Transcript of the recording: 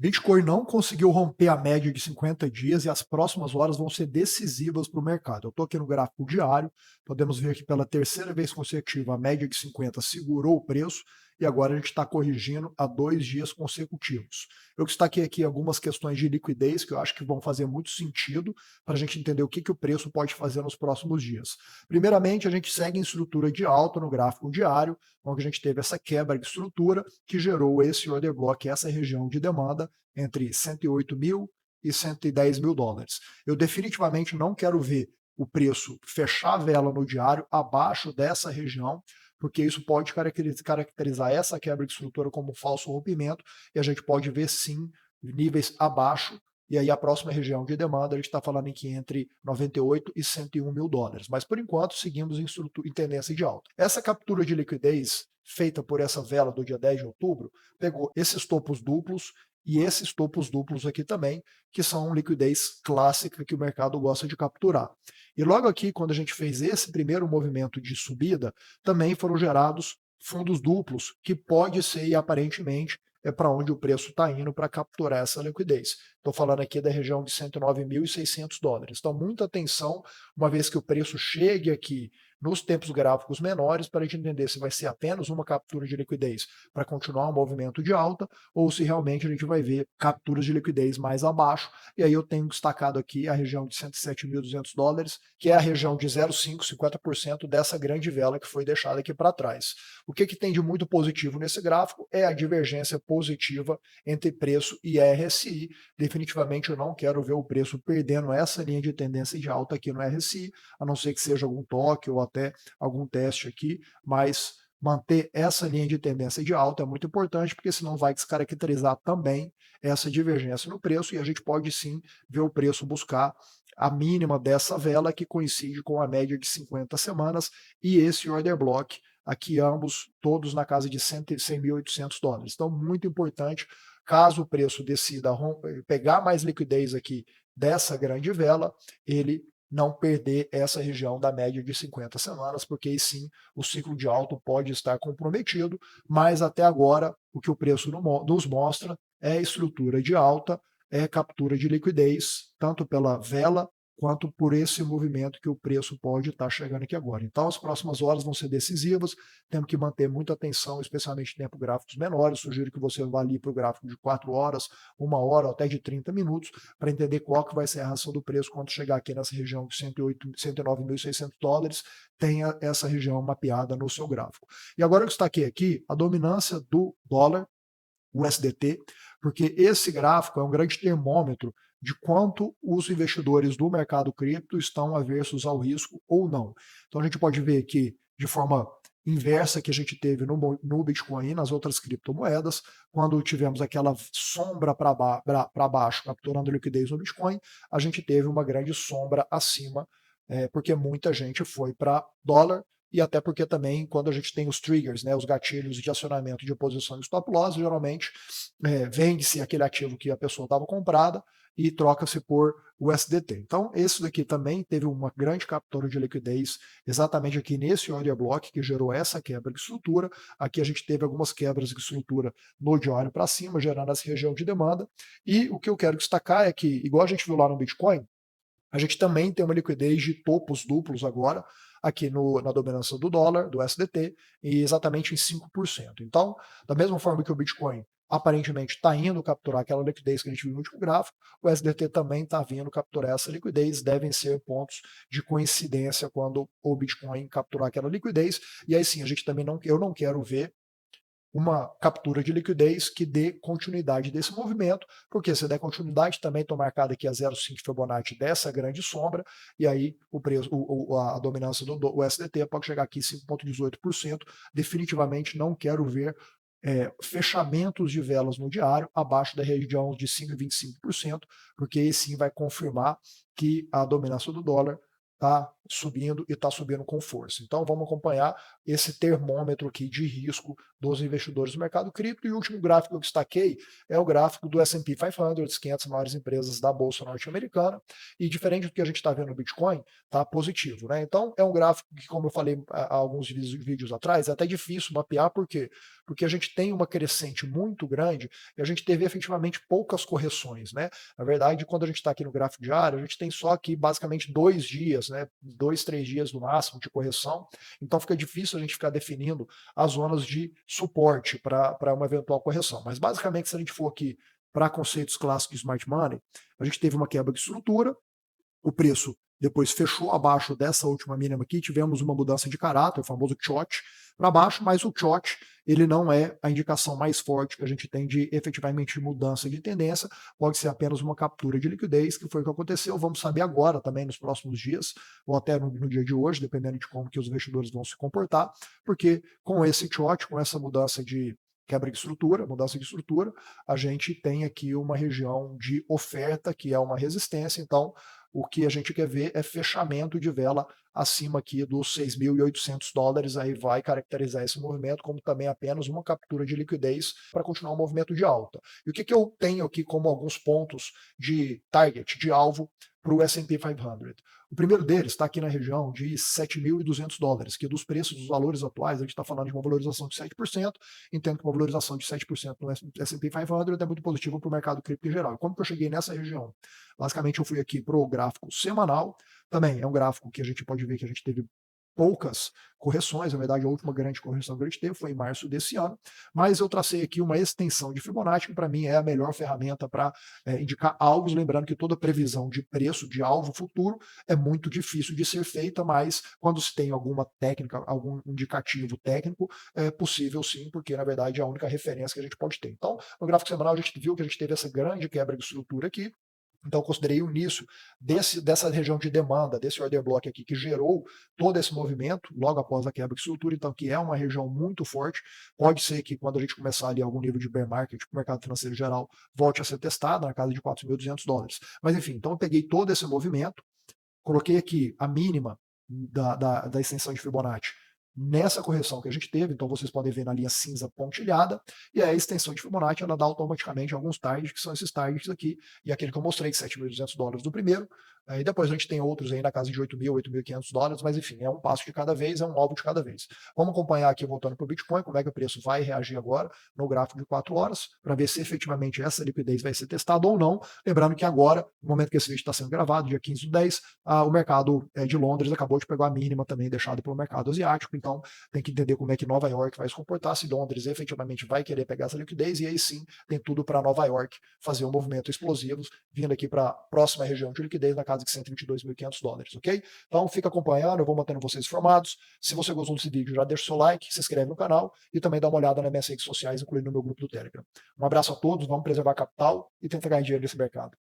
Bitcoin não conseguiu romper a média de 50 dias e as próximas horas vão ser decisivas para o mercado. Eu estou aqui no gráfico diário, podemos ver que pela terceira vez consecutiva a média de 50 segurou o preço e agora a gente está corrigindo há 2 dias consecutivos. Eu destaquei aqui algumas questões de liquidez que eu acho que vão fazer muito sentido para a gente entender o que o preço pode fazer nos próximos dias. Primeiramente, a gente segue em estrutura de alta no gráfico diário, onde a gente teve essa quebra de estrutura que gerou esse order block, essa região de demanda entre 108 mil e 110 mil dólares. Eu definitivamente não quero ver o preço fechar a vela no diário abaixo dessa região, porque isso pode caracterizar essa quebra de estrutura como um falso rompimento, e a gente pode ver sim níveis abaixo, e aí a próxima região de demanda a gente está falando aqui entre 98 e 101 mil dólares. Mas por enquanto seguimos em tendência de alta. Essa captura de liquidez feita por essa vela do dia 10 de outubro pegou esses topos duplos e esses topos duplos aqui também, que são liquidez clássica que o mercado gosta de capturar. E logo aqui, quando a gente fez esse primeiro movimento de subida, também foram gerados fundos duplos, que pode ser, e aparentemente, é para onde o preço está indo para capturar essa liquidez. Estou falando aqui da região de 109.600 dólares. Então, muita atenção, uma vez que o preço chegue aqui nos tempos gráficos menores, para a gente entender se vai ser apenas uma captura de liquidez para continuar um movimento de alta, ou se realmente a gente vai ver capturas de liquidez mais abaixo. E aí eu tenho destacado aqui a região de 107.200 dólares, que é a região de 0,5, 50% dessa grande vela que foi deixada aqui para trás. O que tem de muito positivo nesse gráfico é a divergência positiva entre preço e RSI. Definitivamente eu não quero ver o preço perdendo essa linha de tendência de alta aqui no RSI, a não ser que seja algum toque ou até algum teste aqui, mas manter essa linha de tendência de alta é muito importante, porque senão vai descaracterizar também essa divergência no preço, e a gente pode sim ver o preço buscar a mínima dessa vela, que coincide com a média de 50 semanas, e esse order block, aqui ambos, todos na casa de 100.800 dólares. Então, muito importante, caso o preço decida pegar mais liquidez aqui dessa grande vela, ele não perder essa região da média de 50 semanas, porque aí sim o ciclo de alta pode estar comprometido, mas até agora o que o preço nos mostra é estrutura de alta, é captura de liquidez, tanto pela vela quanto por esse movimento que o preço pode estar chegando aqui agora. Então as próximas horas vão ser decisivas, temos que manter muita atenção, especialmente em tempo gráficos menores. Sugiro que você vá ali para o gráfico de 4 horas, 1 hora ou até de 30 minutos, para entender qual que vai ser a reação do preço quando chegar aqui nessa região de 109.600 dólares, tenha essa região mapeada no seu gráfico. E agora eu destaquei aqui a dominância do dólar, o USDT, porque esse gráfico é um grande termômetro de quanto os investidores do mercado cripto estão aversos ao risco ou não. Então a gente pode ver que, de forma inversa que a gente teve no Bitcoin e nas outras criptomoedas, quando tivemos aquela sombra para baixo capturando liquidez no Bitcoin, a gente teve uma grande sombra acima, porque muita gente foi para dólar, e até porque também quando a gente tem os triggers, né, os gatilhos de acionamento de posição e stop loss, geralmente vende-se aquele ativo que a pessoa estava comprada e troca-se por USDT. Então, esse daqui também teve uma grande captura de liquidez exatamente aqui nesse order block, que gerou essa quebra de estrutura. Aqui a gente teve algumas quebras de estrutura no diário para cima, gerando essa região de demanda. E o que eu quero destacar é que, igual a gente viu lá no Bitcoin, a gente também tem uma liquidez de topos duplos agora, aqui na dominância do dólar, do SDT, e exatamente em 5%. Então, da mesma forma que o Bitcoin aparentemente está indo capturar aquela liquidez que a gente viu no último gráfico, o SDT também está vindo capturar essa liquidez, devem ser pontos de coincidência quando o Bitcoin capturar aquela liquidez, e aí sim, a gente também eu não quero ver uma captura de liquidez que dê continuidade desse movimento, porque se der continuidade também estou marcado aqui a 0,5 Fibonacci dessa grande sombra, e aí o preço, a dominância do SDT pode chegar aqui 5,18%. Definitivamente não quero ver fechamentos de velas no diário abaixo da região de 5,25%, porque aí sim vai confirmar que a dominância do dólar está subindo e está subindo com força. Então vamos acompanhar esse termômetro aqui de risco dos investidores do mercado cripto. E o último gráfico que eu destaquei é o gráfico do S&P 500, as 500 maiores empresas da Bolsa Norte-Americana, e diferente do que a gente está vendo no Bitcoin, está positivo, né? Então é um gráfico que, como eu falei há alguns vídeos atrás, é até difícil mapear, por quê? Porque a gente tem uma crescente muito grande e a gente teve efetivamente poucas correções, né? Na verdade, quando a gente está aqui no gráfico diário, a gente tem só aqui basicamente 2 dias, né? 2, 3 dias no máximo de correção, então fica difícil a gente ficar definindo as zonas de suporte para uma eventual correção. Mas basicamente, se a gente for aqui para conceitos clássicos de smart money, a gente teve uma quebra de estrutura, o preço depois fechou abaixo dessa última mínima aqui, tivemos uma mudança de caráter, o famoso short para baixo, mas o short ele não é a indicação mais forte que a gente tem de efetivamente mudança de tendência, pode ser apenas uma captura de liquidez, que foi o que aconteceu, vamos saber agora também nos próximos dias, ou até no dia de hoje, dependendo de como que os investidores vão se comportar, porque com esse short, com essa mudança de quebra de estrutura, mudança de estrutura, a gente tem aqui uma região de oferta que é uma resistência, então o que a gente quer ver é fechamento de vela acima aqui dos $6.800, aí vai caracterizar esse movimento como também apenas uma captura de liquidez para continuar o movimento de alta. E o que eu tenho aqui como alguns pontos de target, de alvo, para o S&P 500? O primeiro deles está aqui na região de $7.200, que dos preços, dos valores atuais, a gente está falando de uma valorização de 7%, entendo que uma valorização de 7% no S&P 500 é muito positivo para o mercado cripto em geral. E como que eu cheguei nessa região? Basicamente, eu fui aqui para o gráfico semanal, também é um gráfico que a gente pode ver que a gente teve poucas correções, na verdade a última grande correção que a gente teve foi em março desse ano, mas eu tracei aqui uma extensão de Fibonacci, que para mim é a melhor ferramenta para indicar alvos, lembrando que toda previsão de preço de alvo futuro é muito difícil de ser feita, mas quando se tem alguma técnica, algum indicativo técnico, é possível sim, porque na verdade é a única referência que a gente pode ter. Então, no gráfico semanal a gente viu que a gente teve essa grande quebra de estrutura aqui, então, eu considerei o início dessa região de demanda, desse order block aqui, que gerou todo esse movimento logo após a quebra de estrutura, então, que é uma região muito forte. Pode ser que quando a gente começar ali algum nível de bear market, o mercado financeiro geral volte a ser testado na casa de $4.200. Mas, enfim, então eu peguei todo esse movimento, coloquei aqui a mínima da extensão de Fibonacci nessa correção que a gente teve, então vocês podem ver na linha cinza pontilhada, e a extensão de Fibonacci ela dá automaticamente alguns targets, que são esses targets aqui, e aquele que eu mostrei, $7.200 do primeiro, e depois a gente tem outros aí na casa de $8.000, $8.500, mas enfim, é um passo de cada vez, é um alvo de cada vez. Vamos acompanhar aqui, voltando para o Bitcoin, como é que o preço vai reagir agora no gráfico de 4 horas, para ver se efetivamente essa liquidez vai ser testada ou não, lembrando que agora, no momento que esse vídeo está sendo gravado, dia 15/10, o mercado de Londres acabou de pegar a mínima também deixada pelo mercado asiático, então tem que entender como é que Nova York vai se comportar, se Londres efetivamente vai querer pegar essa liquidez, e aí sim tem tudo para Nova York fazer um movimento explosivo, vindo aqui para a próxima região de liquidez na casa de $122.500, ok? Então fica acompanhando, eu vou mantendo vocês informados. Se você gostou desse vídeo, já deixa o seu like, se inscreve no canal e também dá uma olhada nas minhas redes sociais, incluindo no meu grupo do Telegram. Um abraço a todos, vamos preservar capital e tentar ganhar dinheiro nesse mercado.